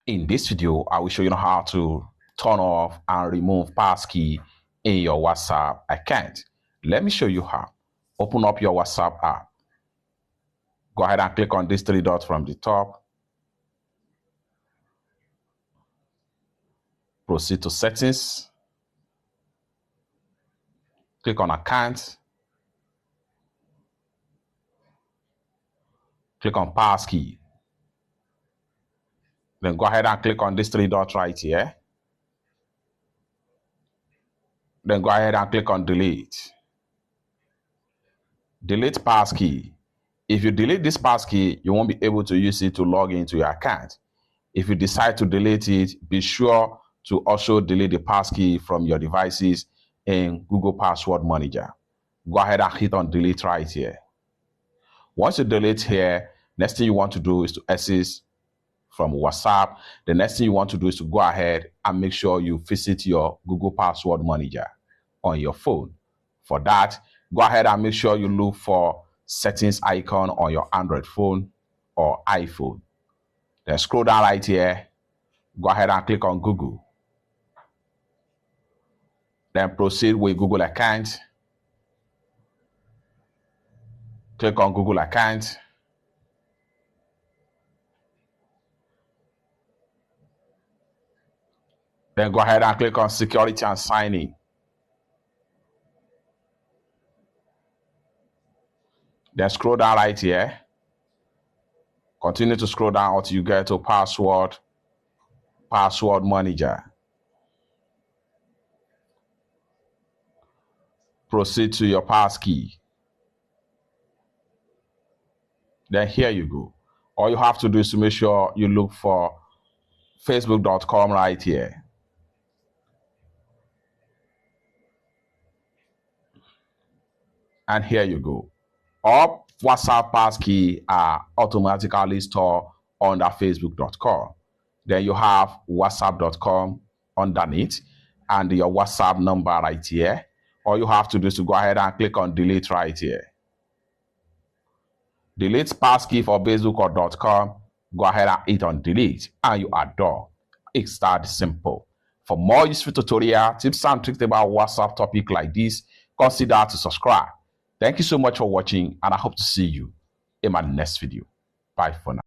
In this video, I will show you how to turn off and remove passkey in your WhatsApp account. Let me show you how. Open up your WhatsApp app. Go ahead and click on these three dots from the top. Proceed to settings. Click on account. Click on passkey. Then go ahead and click on these three dots right here. Then go ahead and click on delete. Delete passkey. If you delete this passkey, you won't be able to use it to log into your account. If you decide to delete it, be sure to also delete the passkey from your devices in Google Password Manager. Go ahead and hit on delete right here. Once you delete here, next thing you want to do is to exit from WhatsApp. The next thing you want to do is to go ahead and make sure you visit your Google Password Manager on your phone. For that, go ahead and make sure you look for settings icon on your Android phone or iPhone. Then scroll down right here. Go ahead and click on Google. Then proceed with Google account. Click on Google account. Then go ahead and click on security and sign in. Then scroll down right here. Continue to scroll down until you get to password manager. Proceed to your passkey. Then here you go. All you have to do is to make sure you look for facebook.com right here. And here you go. All WhatsApp passkey are automatically stored under facebook.com. Then you have whatsapp.com underneath and your WhatsApp number right here. All you have to do is to go ahead and click on delete right here. Delete passkey for Facebook or .com. Go ahead and hit on delete and you are done. It's that simple. For more useful tutorial, tips and tricks about WhatsApp topic like this, consider to subscribe. Thank you so much for watching and I hope to see you in my next video. Bye for now.